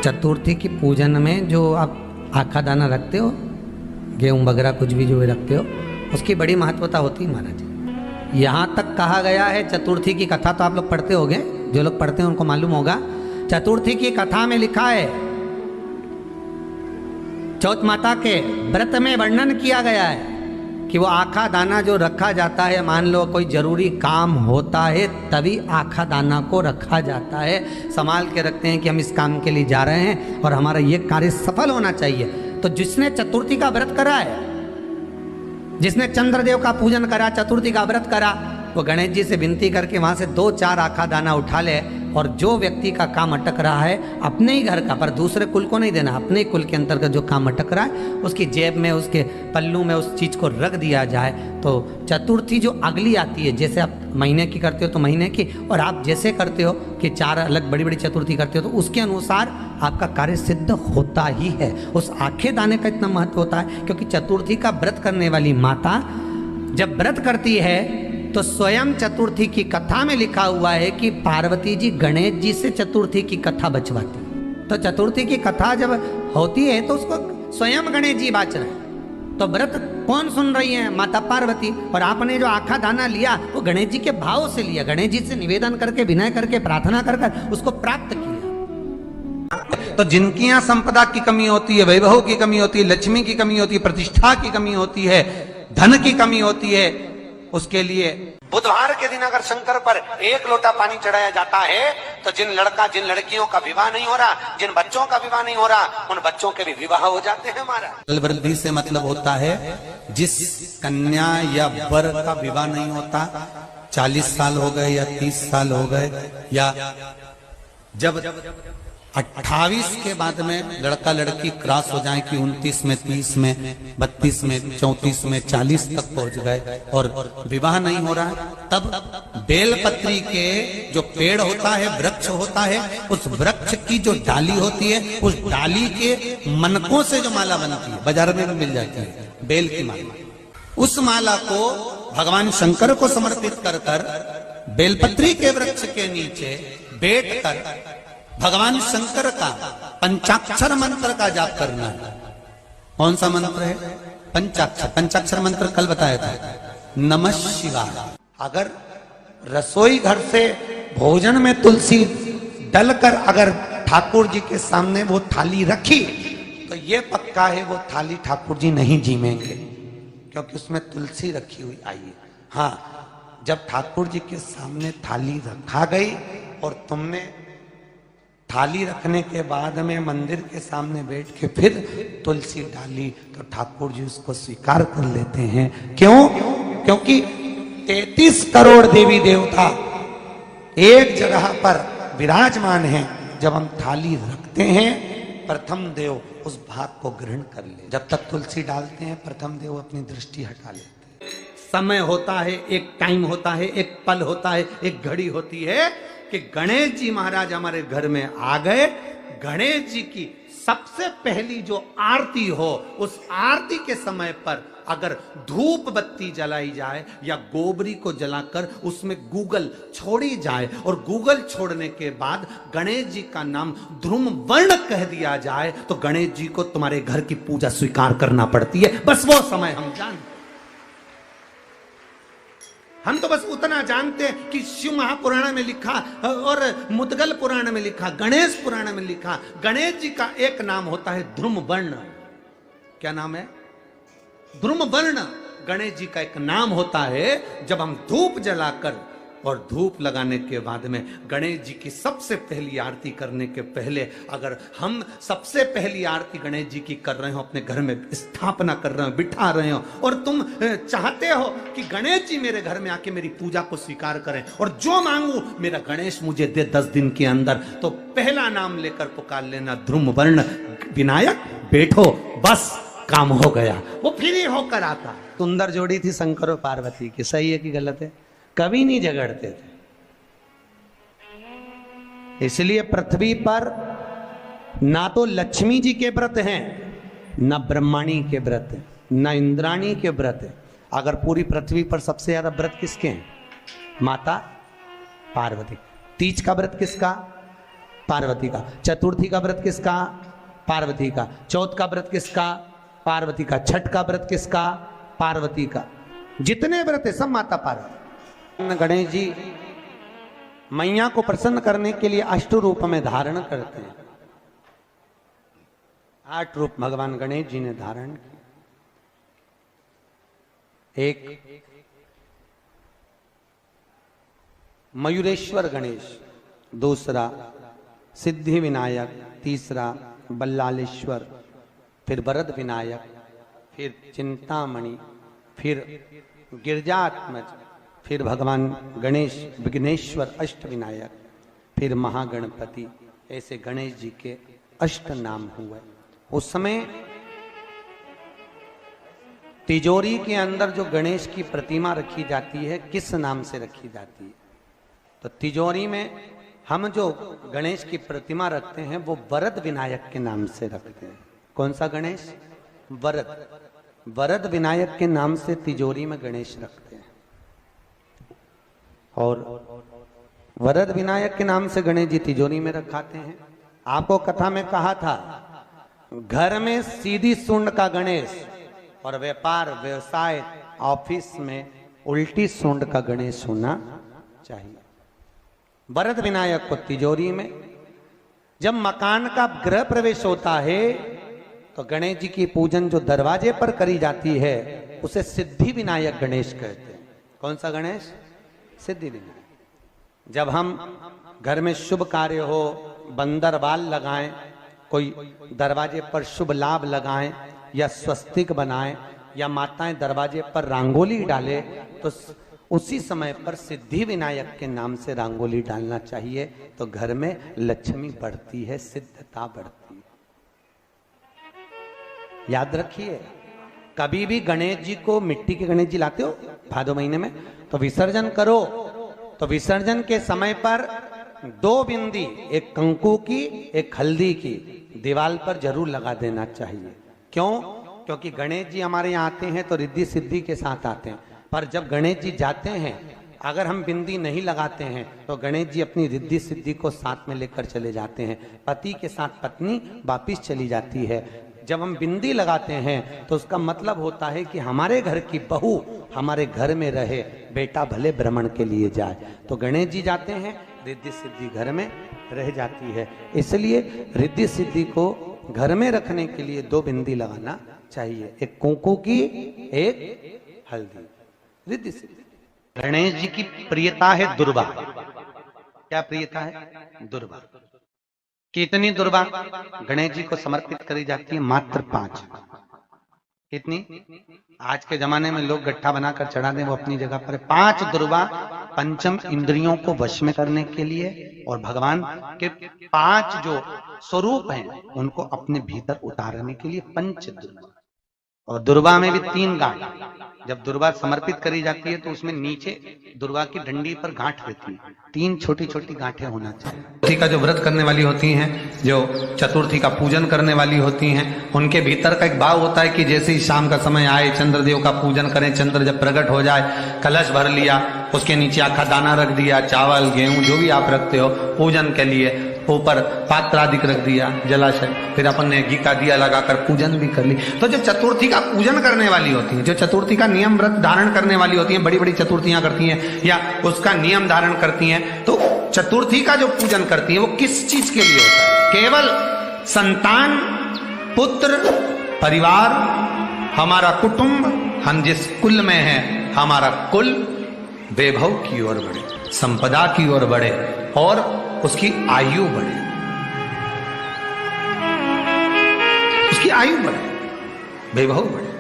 चतुर्थी की पूजन में जो आप आखा दाना रखते हो, गेहूँ वगैरह कुछ भी जो भी रखते हो, उसकी बड़ी महत्वता होती है महाराज। यहाँ तक कहा गया है, चतुर्थी की कथा तो आप लोग पढ़ते होंगे, जो लोग पढ़ते हैं उनको मालूम होगा। चतुर्थी की कथा में लिखा है, चौथ माता के व्रत में वर्णन किया गया है कि वो आखा दाना जो रखा जाता है, मान लो कोई जरूरी काम होता है तभी आखा दाना को रखा जाता है, संभाल के रखते हैं कि हम इस काम के लिए जा रहे हैं और हमारा ये कार्य सफल होना चाहिए। तो जिसने चतुर्थी का व्रत करा है, जिसने चंद्रदेव का पूजन करा, चतुर्थी का व्रत करा, वो गणेश जी से विनती करके वहाँ से 2-4 आखा दाना उठा ले, और जो व्यक्ति का काम अटक रहा है अपने ही घर का, पर दूसरे कुल को नहीं देना, अपने ही कुल के अंतर्गत जो काम अटक रहा है उसकी जेब में, उसके पल्लू में उस चीज़ को रख दिया जाए। तो चतुर्थी जो अगली आती है, जैसे आप महीने की करते हो तो महीने की, और आप जैसे करते हो कि 4 अलग बड़ी बड़ी चतुर्थी करते हो तो उसके अनुसार आपका कार्य सिद्ध होता ही है। उस आखे दाने का इतना महत्व होता है क्योंकि चतुर्थी का व्रत करने वाली माता जब व्रत करती है तो स्वयं चतुर्थी की कथा में लिखा हुआ है कि पार्वती जी गणेश जी से चतुर्थी की कथा बचवाती। तो चतुर्थी की कथा जब होती है तो उसको स्वयं गणेश जी बाच रहे हैं। तो व्रत कौन सुन रही है? माता पार्वती। और आपने जो आखा दाना लिया वो गणेश जी के भाव से लिया, गणेश जी से निवेदन करके, विनय करके, प्रार्थना कर उसको प्राप्त किया। तो जिनकी यहाँ संपदा की कमी होती है, वैभव की कमी होती है, लक्ष्मी की कमी होती है, प्रतिष्ठा की कमी होती है, धन की कमी होती है, उसके लिए बुधवार के दिन अगर शंकर पर 1 लोटा पानी चढ़ाया जाता है तो जिन लड़कियों का विवाह नहीं हो रहा, जिन बच्चों का विवाह नहीं हो रहा, उन बच्चों के भी विवाह हो जाते हैं। हमारा वृद्धि से मतलब होता है जिस कन्या या वर का विवाह नहीं होता, 40 साल हो गए या 30 साल हो गए, या जब 28 के बाद में लड़का लड़की क्रॉस हो जाए कि 29 में, 30 में, 32 में, 34 में, 40 तक पहुंच गए और विवाह नहीं हो रहा है, तब बेलपत्री के जो पेड़ होता है, वृक्ष होता है, उस वृक्ष की जो डाली होती है, उस डाली के मनकों से जो माला बनती है, बाजार में भी मिल जाती है बेल की माला, उस माला को भगवान शंकर को समर्पित कर कर बेलपत्री के वृक्ष के नीचे बैठकर भगवान शंकर का पंचाक्षर मंत्र का जाप करना है। कौन सा मंत्र है? पंचाक्षर। पंचाक्षर मंत्र कल बताया था, नमः शिवाय। अगर रसोई घर से भोजन में तुलसी डलकर अगर ठाकुर जी के सामने वो थाली रखी तो ये पक्का है वो थाली ठाकुर जी नहीं जीमेंगे, क्योंकि उसमें तुलसी रखी हुई आई है। हाँ, जब ठाकुर जी के सामने थाली रखा गई और तुमने थाली रखने के बाद में मंदिर के सामने बैठ के फिर तुलसी डाली तो ठाकुर जी उसको स्वीकार कर लेते हैं। क्यों? क्योंकि 33 करोड़ देवी देवता एक जगह पर विराजमान हैं। जब हम थाली रखते हैं, प्रथम देव उस भाग को ग्रहण कर ले। जब तक तुलसी डालते हैं, प्रथम देव अपनी दृष्टि हटा लेते हैं। समय होता है, एक टाइम होता है, एक पल होता है, एक घड़ी होती है कि गणेश जी महाराज हमारे घर में आ गए। गणेश जी की सबसे पहली जो आरती हो, उस आरती के समय पर अगर धूप बत्ती जलाई जाए या गोबरी को जलाकर उसमें गूगल छोड़ी जाए और गूगल छोड़ने के बाद गणेश जी का नाम ध्रुम वर्ण कह दिया जाए तो गणेश जी को तुम्हारे घर की पूजा स्वीकार करना पड़ती है। बस वो समय हम जानते, हम तो बस उतना जानते हैं कि शिव महापुराण में लिखा और मुद्गल पुराण में लिखा, गणेश पुराण में लिखा, गणेश जी का एक नाम होता है ध्रुम वर्ण। क्या नाम है? ध्रुम वर्ण गणेश जी का एक नाम होता है। जब हम धूप जलाकर और धूप लगाने के बाद में गणेश जी की सबसे पहली आरती करने के पहले अगर हम सबसे पहली आरती गणेश जी की कर रहे हो, अपने घर में स्थापना कर रहे हो, बिठा रहे हो, और तुम चाहते हो कि गणेश जी मेरे घर में आके मेरी पूजा को स्वीकार करें और जो मांगू मेरा गणेश मुझे दे 10 दिन के अंदर, तो पहला नाम लेकर पुकार लेना ध्रुम वर्ण विनायक, बैठो, बस काम हो गया। वो फिर ही होकर आता। सुंदर जोड़ी थी शंकर और पार्वती की, सही है कि गलत है? कभी नहीं झगड़ते थे। इसलिए पृथ्वी पर ना तो लक्ष्मी जी के व्रत हैं, ना ब्रह्माणी के व्रत हैं, ना इंद्राणी के व्रत हैं। अगर पूरी पृथ्वी पर सबसे ज्यादा व्रत किसके हैं? माता पार्वती। तीज का व्रत किसका? पार्वती का। चतुर्थी का व्रत किसका? पार्वती का। चौथ का व्रत किसका? पार्वती का। छठ का व्रत किसका? पार्वती का। जितने व्रत है सब माता पार्वती। गणेश जी मैया को प्रसन्न करने के लिए अष्ट रूप में धारण करते हैं। 8 रूप भगवान गणेश जी ने धारण किए। एक मयूरेश्वर गणेश, दूसरा सिद्धि विनायक, तीसरा बल्लालेश्वर, फिर वरद विनायक, फिर चिंतामणि, फिर गिरजात्मज, फिर भगवान गणेश विघ्नेश्वर अष्ट विनायक, फिर महागणपति। ऐसे गणेश जी के अष्ट नाम हुए। उस समय तिजोरी के अंदर जो गणेश की प्रतिमा रखी जाती है किस नाम से रखी जाती है? तो तिजोरी में हम जो गणेश की प्रतिमा रखते हैं वो वरद विनायक के नाम से रखते हैं। कौन सा गणेश? वरद। वरद विनायक के नाम से तिजोरी में गणेश रखते हैं। और वरद विनायक के नाम से गणेश जी तिजोरी में रखाते हैं। आपको कथा में कहा था घर में सीधी सूंड का गणेश और व्यापार व्यवसाय ऑफिस में उल्टी सूंड का गणेश होना चाहिए। वरद विनायक को तिजोरी में। जब मकान का गृह प्रवेश होता है तो गणेश जी की पूजन जो दरवाजे पर करी जाती है उसे सिद्धि विनायक गणेश कहते हैं। कौन सा गणेश? सिद्धि विनायक। जब हम घर में शुभ कार्य हो, बंदरवाल लगाएं, कोई दरवाजे पर शुभ लाभ लगाएं या स्वस्तिक बनाएं या माताएं दरवाजे पर रंगोली डाले तो उसी समय पर सिद्धि विनायक के नाम से रंगोली डालना चाहिए। तो घर में लक्ष्मी बढ़ती है, सिद्धता बढ़ती है। याद रखिए, कभी भी गणेश जी को, मिट्टी के गणेश जी लाते हो भादो महीने में, तो विसर्जन करो तो विसर्जन के समय पर 2 बिंदी, एक कंकु की एक हल्दी की, दीवार पर जरूर लगा देना चाहिए। क्यों? क्योंकि गणेश जी हमारे यहाँ आते हैं तो रिद्धि सिद्धि के साथ आते हैं, पर जब गणेश जी जाते हैं अगर हम बिंदी नहीं लगाते हैं तो गणेश जी अपनी रिद्धि सिद्धि को साथ में लेकर चले जाते हैं। पति के साथ पत्नी वापिस चली जाती है। जब हम बिंदी लगाते हैं तो उसका मतलब होता है कि हमारे घर की बहू हमारे घर में रहे, बेटा भले भ्रमण के लिए जाए। तो गणेश जी जाते हैं, रिद्धि सिद्धि घर में रह जाती है। इसलिए रिद्धि सिद्धि को घर में रखने के लिए 2 बिंदी लगाना चाहिए, एक कुंकू की एक हल्दी। रिद्धि सिद्धि। गणेश जी की प्रियता है दुर्वा। क्या प्रियता है? दुर्वा। कितनी दुर्वा गणेश जी को समर्पित करी जाती है? मात्र 5। कितनी? आज के जमाने में लोग गट्ठा बनाकर चढ़ा दें, वो अपनी जगह पर 5 दुर्वा पंचम इंद्रियों को वश में करने के लिए और भगवान के 5 जो स्वरूप हैं उनको अपने भीतर उतारने के लिए 5 दुर्वा। और दुर्वा में भी 3 गांठ। जब दुर्वा समर्पित करी जाती है तो उसमें नीचे दुर्वा की डंडी पर गांठ रहती है, 3 छोटी छोटी गांठें होना चाहिए। चतुर्थी का जो व्रत करने वाली होती हैं, जो चतुर्थी का पूजन करने वाली होती हैं, उनके भीतर का एक भाव होता है कि जैसे ही शाम का समय आए चंद्रदेव का पूजन करें। चंद्र जब प्रकट हो जाए, कलश भर लिया, उसके नीचे आखा दाना रख दिया, चावल गेहूं जो भी आप रखते हो पूजन के लिए, ऊपर पात्र आदि रख दिया, जलाशय, फिर अपन ने घी का दिया लगाकर पूजन भी कर ली। तो जो चतुर्थी का पूजन करने वाली होती है, जो चतुर्थी का नियम व्रत धारण करने वाली होती हैं, बड़ी बड़ी चतुर्थियां करती हैं या उसका नियम धारण करती हैं, तो चतुर्थी का जो पूजन करती है वो किस चीज के लिए होता है? केवल संतान, पुत्र, परिवार, हमारा कुटुंब, हम जिस कुल में हैं, हमारा कुल वैभव की ओर बढ़े, संपदा की ओर बढ़े और उसकी आयु बढ़े, उसकी आयु बढ़े, वैभव बढ़े।